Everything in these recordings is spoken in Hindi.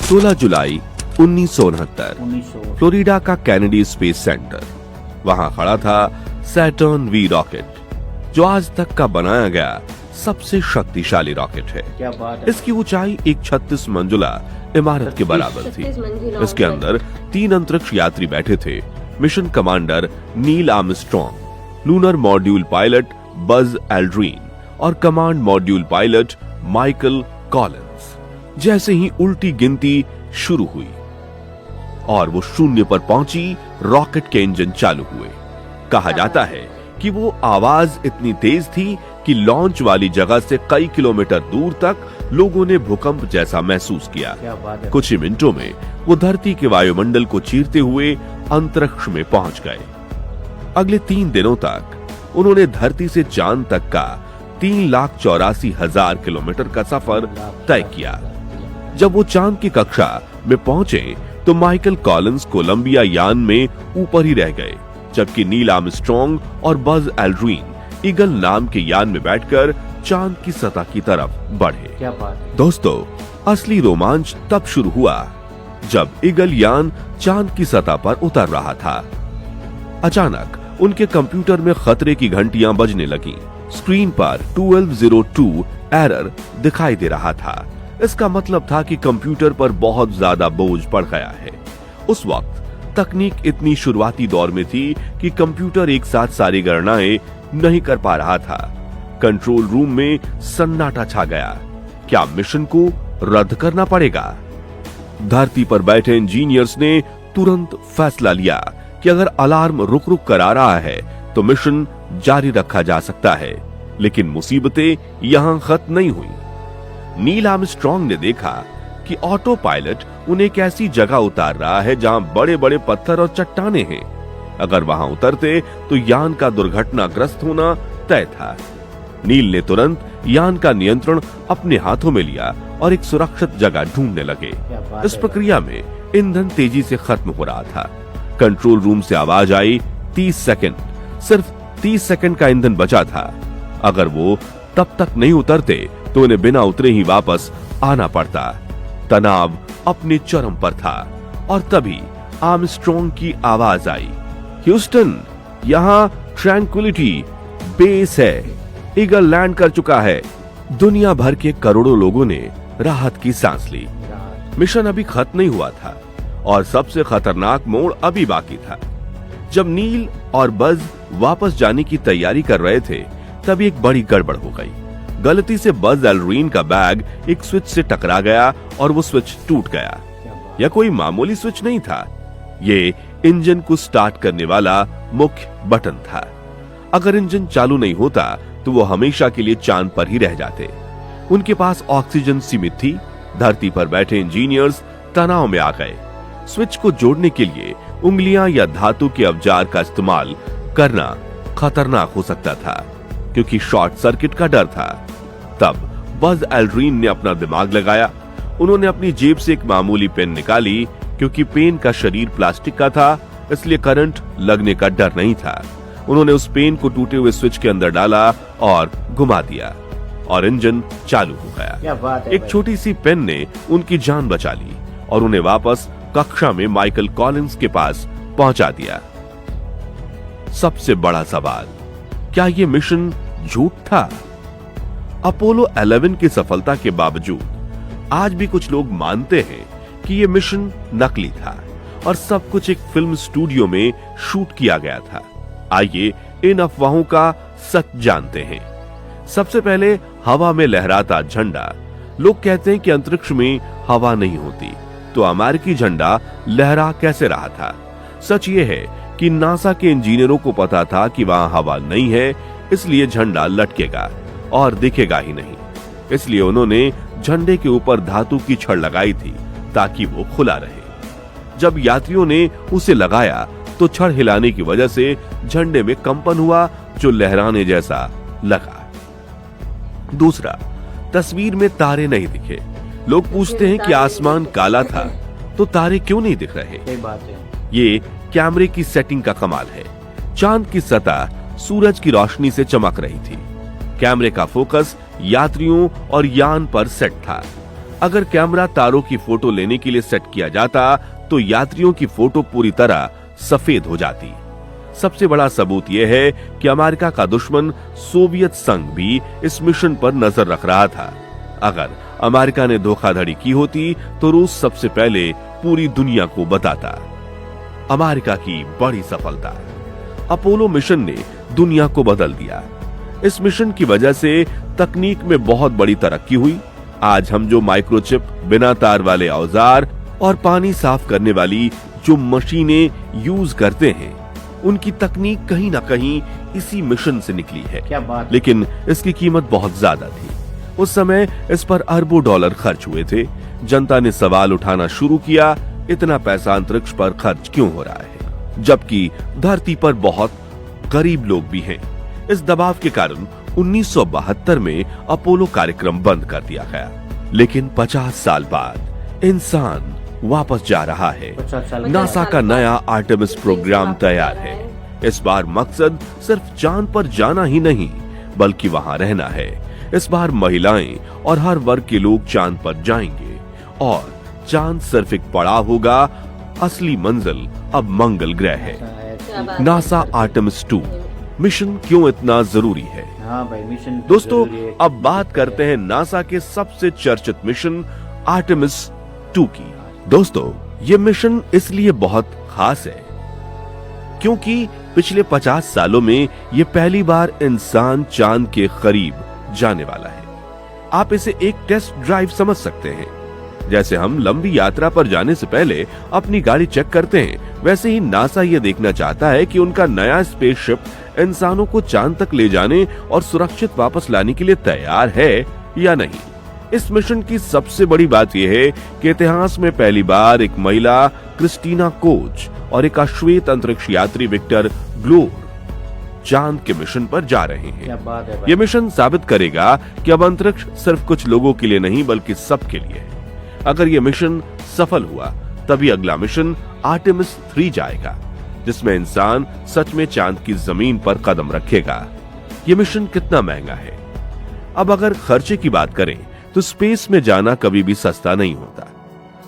16 जुलाई 1969 फ्लोरिडा का केनेडी स्पेस सेंटर। वहां खड़ा था सैटर्न वी रॉकेट, जो आज तक का बनाया गया सबसे शक्तिशाली रॉकेट है। क्या बात है। इसकी ऊंचाई एक 36 मंजिला इमारत के बराबर थी। इसके अंदर 3 अंतरिक्ष यात्री बैठे थे, mission commander Neil Armstrong, lunar module pilot Buzz Aldrin और command module pilot Michael Collins. जैसे ही उल्टी गिनती शुरू हुई और वो 0 पर पहुंची, रॉकेट के इंजन चालू हुए। कहा जाता है कि वो आवाज इतनी तेज थी कि लॉन्च वाली जगह से कई किलोमीटर दूर तक लोगों ने भूकंप जैसा महसूस किया। कुछ ही मिनटों में वो धरती के वायुमंडल को चीरते हुए अंतरिक्ष में पहुंच गए। अगले 3 दिनों तक उन्होंने धरती से चांद तक का 3,84,000 किलोमीटर का सफर तय किया। जब वो चांद की कक्षा में पहुंचे तो माइकल कॉलिंस कोलंबिया यान में ऊपर ही रह गए, जबकि नील आर्मस्ट्रॉन्ग और बज एल्ड्रिन ईगल नाम के यान में बैठकर चांद की सतह की तरफ बढ़े। क्या बात है। दोस्तों, असली रोमांच तब शुरू हुआ जब ईगल यान चांद की सतह पर उतर रहा था। अचानक उनके कंप्यूटर में खतरे की घंटियां बजने लगीं। स्क्रीन पर 1202 एरर दिखाई दे रहा था। इसका मतलब था कि कंप्यूटर पर बहुत ज्यादा बोझ पड़ गया है। उस वक्त तकनीक इतनी शुरुआती दौर में थी कि कंप्यूटर एक साथ सारी गणनाएं नहीं कर पा रहा था। कंट्रोल रूम में सन्नाटा छा गया। क्या मिशन को रद्द करना पड़ेगा? धरती पर बैठे इंजीनियर्स ने तुरंत फैसला लिया कि अगर अलार्म रुक रुक कर आ रहा है तो मिशन जारी रखा जा सकता है। लेकिन मुसीबतें यहां खत्म नहीं हुई। नील आर्मस्ट्रॉन्ग ने देखा कि ऑटो पायलट उन्हें एक ऐसी जगह उतार रहा है जहां बड़े बड़े पत्थर और चट्टाने हैं। अगर वहां उतरते तो यान का दुर्घटनाग्रस्त होना तय था। नील ने तुरंत यान का नियंत्रण अपने हाथों में लिया और एक सुरक्षित जगह ढूंढने लगे। इस प्रक्रिया में ईंधन तेजी से खत्म हो रहा था। कंट्रोल रूम से आवाज आई, 30 सेकंड, सिर्फ 30 सेकंड का ईंधन बचा था। अगर वो तब तक नहीं उतरते तो उन्हें बिना उतरे ही वापस आना पड़ता। तनाव अपने चरम पर था और तभी आर्मस्ट्रॉन्ग की आवाज आई, ह्यूस्टन, यहाँ ट्रैंक्विलिटी बेस है, ईगल लैंड कर चुका है। दुनिया भर के करोड़ों लोगों ने राहत की सांस ली। मिशन अभी खत्म नहीं हुआ था और सबसे खतरनाक मोड़ अभी बाकी था। जब नील और बज वापस जाने की तैयारी कर रहे थे तभी एक बड़ी गड़बड़ हो गई। गलती से बज एल्ड्रिन का बैग एक स्विच से टकरा गया और वो स्विच टूट गया। यह कोई मामूली स्विच नहीं था, ये इंजन को स्टार्ट करने वाला मुख्य बटन था। अगर इंजन चालू नहीं होता तो वो हमेशा के लिए चांद पर ही रह जाते। उनके पास ऑक्सीजन सीमित थी। धरती पर बैठे इंजीनियर्स तनाव में आ गए। स्विच को जोड़ने के लिए उंगलियां या धातु के औजार का इस्तेमाल करना खतरनाक हो सकता था, क्योंकि शॉर्ट सर्किट का डर था। तब बज एल्ड्रिन ने अपना दिमाग लगाया। उन्होंने अपनी जेब से एक मामूली पेन निकाली। क्योंकि पेन का शरीर प्लास्टिक का था, इसलिए करंट लगने का डर नहीं था। उन्होंने उस पेन को टूटे हुए स्विच के अंदर डाला और घुमा दिया और इंजन चालू हो गया। क्या बात है। एक छोटी सी पेन ने उनकी जान बचा ली और उन्हें वापस कक्षा में माइकल कॉलिंस के पास पहुंचा दिया। सबसे बड़ा सवाल, क्या ये मिशन झूठ था? अपोलो 11 की सफलता के बावजूद आज भी कुछ लोग मानते हैं कि ये मिशन नकली था और सब कुछ एक फिल्म स्टूडियो में शूट किया गया था। आइए इन अफवाहों का सच जानते हैं। सबसे पहले, हवा में लहराता झंडा। लोग कहते हैं कि अंतरिक्ष में हवा नहीं होती, तो अमेरिकी झंडा लहरा कैसे रहा था? सच ये है कि नासा के इंजीनियरों को पता था कि वहां हवा नहीं है, इसलिए झंडा लटकेगा और दिखेगा ही नहीं। इसलिए उन्होंने झंडे के ऊपर धातु की छड़ लगाई थी ताकि वो खुला रहे। जब यात्रियों ने उसे लगाया तो छड़ हिलाने की वजह से झंडे में कंपन हुआ, जो लहराने जैसा लगा। दूसरा, तस्वीर में तारे नहीं दिखे। लोग पूछते हैं कि आसमान काला था तो तारे क्यों नहीं दिख रहे? सही बात है। ये कैमरे की सेटिंग का कमाल है। चांद की सतह सूरज की रोशनी से चमक रही थी। कैमरे का फोकस यात्रियों और यान पर सेट था। अगर कैमरा तारों की फोटो लेने के लिए सेट किया जाता तो यात्रियों की फोटो पूरी तरह सफेद हो जाती। सबसे बड़ा सबूत यह है कि अमेरिका का दुश्मन सोवियत संघ भी इस मिशन पर नजर रख रहा था। अगर अमेरिका ने धोखाधड़ी की होती तो रूस सबसे पहले पूरी दुनिया को बताता। अमेरिका की बड़ी सफलता, अपोलो मिशन ने दुनिया को बदल दिया। इस मिशन की वजह से तकनीक में बहुत बड़ी तरक्की हुई। आज हम जो माइक्रोचिप, बिना तार वाले औजार और पानी साफ करने वाली जो मशीनें यूज करते हैं, उनकी तकनीक कहीं ना कहीं इसी मिशन से निकली है। क्या बात। लेकिन इसकी कीमत बहुत ज्यादा थी। उस समय इस पर अरबों डॉलर खर्च हुए थे। जनता ने सवाल उठाना शुरू किया, इतना पैसा अंतरिक्ष पर खर्च क्यों हो रहा है, जबकि धरती पर बहुत गरीब लोग भी हैं। इस दबाव के कारण 1972 में अपोलो कार्यक्रम बंद कर दिया गया। लेकिन 50 साल बाद इंसान वापस जा रहा है। नासा का नया आर्टेमिस प्रोग्राम तैयार है। इस बार मकसद सिर्फ चांद पर जाना ही नहीं, बल्कि वहां रहना है। इस बार महिलाएं और हर वर्ग के लोग चांद पर जाएंगे और चांद सिर्फ एक पड़ाव होगा। असली मंजिल अब मंगल ग्रह है। नासा आर्टेमिस 2 मिशन क्यों इतना जरूरी है? हाँ भाई, मिशन दोस्तों, अब बात करते हैं नासा के सबसे चर्चित मिशन आर्टेमिस 2 की। दोस्तों, ये मिशन इसलिए बहुत खास है क्योंकि पिछले 50 सालों में ये पहली बार इंसान चांद के करीब जाने वाला है। आप इसे एक टेस्ट ड्राइव समझ सकते हैं। जैसे हम लंबी यात्रा पर जाने से पहले अपनी गाड़ी चेक करते हैं, वैसे ही नासा ये देखना चाहता है कि उनका नया स्पेसशिप इंसानों को चांद तक ले जाने और सुरक्षित वापस लाने के लिए तैयार है या नहीं। इस मिशन की सबसे बड़ी बात यह है कि इतिहास में पहली बार एक महिला क्रिस्टीना कोच और एक अश्वेत अंतरिक्ष यात्री विक्टर ग्लोर चांद के मिशन पर जा रहे हैं। क्या बात है भाई। यह मिशन साबित करेगा कि अब अंतरिक्ष सिर्फ कुछ लोगों के लिए नहीं, बल्कि सबके लिए है। अगर यह मिशन सफल हुआ, तभी अगला मिशन आर्टेमिस 3 जाएगा, जिसमें इंसान सच में चांद की जमीन पर कदम रखेगा। यह मिशन कितना महंगा है? अब अगर खर्चे की बात करें तो स्पेस में जाना कभी भी सस्ता नहीं होता।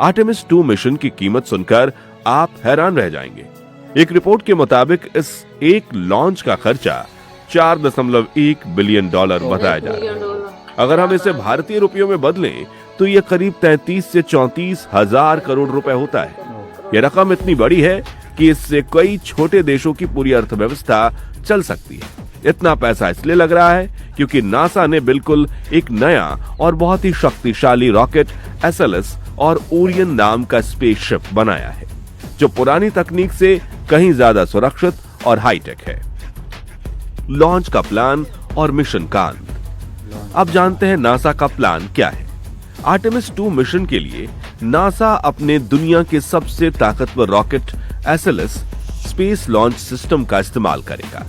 आर्टेमिस 2 मिशन की कीमत सुनकर आप हैरान रह जाएंगे। एक रिपोर्ट के मुताबिक इस एक लॉन्च का खर्चा 4.1 बिलियन डॉलर बताया जा रहा है। अगर हम इसे भारतीय रुपयों में बदलें तो यह करीब 33 से 34 हजार करोड़ रुपए होता है। यह रकम इतनी बड़ी है कि इससे कई छोटे देशों की पूरी अर्थव्यवस्था चल सकती है। इतना पैसा इसलिए लग रहा है क्योंकि नासा ने बिल्कुल एक नया और बहुत ही शक्तिशाली रॉकेट एसएलएस और ओरियन नाम का स्पेसशिप बनाया है, जो पुरानी तकनीक से कहीं ज्यादा सुरक्षित और हाईटेक है। लॉन्च का प्लान और मिशन का अंत। अब जानते हैं नासा का प्लान क्या है। आर्टेमिस 2 मिशन के लिए नासा अपने दुनिया के सबसे ताकतवर rocket SLS space launch system का इस्तेमाल करेगा।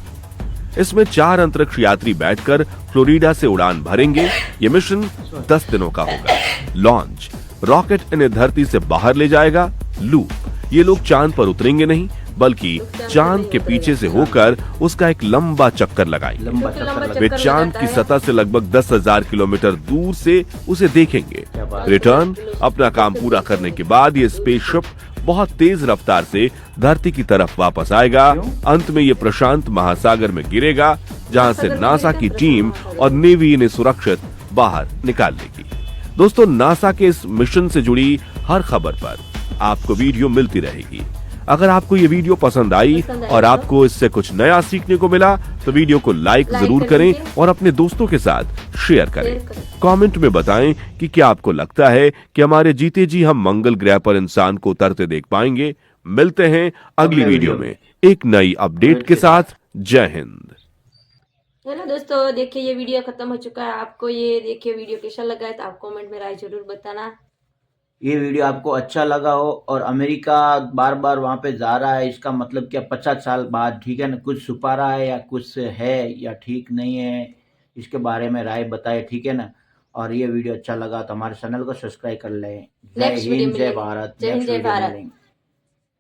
इसमें 4 अंतरिक्ष यात्री बैठकर फ्लोरिडा से उड़ान भरेंगे। ये मिशन 10 दिनों का होगा। लॉन्च, रॉकेट इन्हें धरती से बाहर ले जाएगा। लूप, ये लोग चांद पर उतरेंगे नहीं, बल्कि चांद के पीछे से होकर उसका एक लंबा चक्कर लगाएंगे। वे चांद की सतह से लगभग 10,000 किलोमीटर दूर से उसे देखेंगे। रिटर्न, अपना काम पूरा करने के बाद ये स्पेसशिप बहुत तेज रफ्तार से धरती की तरफ वापस आएगा। अंत में ये प्रशांत महासागर में गिरेगा, जहां से नासा की टीम और नेवी इन्हें सुरक्षित बाहर निकाल लेगी। दोस्तों, नासा के इस मिशन से जुड़ी हर खबर पर आपको वीडियो मिलती रहेगी। अगर आपको ये वीडियो पसंद आई और आपको इससे कुछ नया सीखने को मिला तो वीडियो को लाइक जरूर करें और अपने दोस्तों के साथ शेयर करें। कमेंट में बताएं कि क्या आपको लगता है कि हमारे जीते जी हम मंगल ग्रह पर इंसान को उतरते देख पाएंगे। मिलते हैं अगली वीडियो में एक नई अपडेट के साथ। जय हिंद। हेलो दोस्तों, देखिए ये वीडियो खत्म हो चुका है। आपको ये देखिए वीडियो कैसा लगा है तो आप कमेंट में राय जरूर बताना। ये वीडियो आपको अच्छा लगा हो और अमेरिका बार बार वहां पे जा रहा है, इसका मतलब क्या 50 साल बाद, ठीक है ना, कुछ छुपा रहा है या कुछ है या ठीक नहीं है, इसके बारे में राय बताए, ठीक है ना। और ये वीडियो अच्छा लगा तो हमारे चैनल को सब्सक्राइब कर लें। जय हिंद, जय भारत। जय हिंद, जय भारत।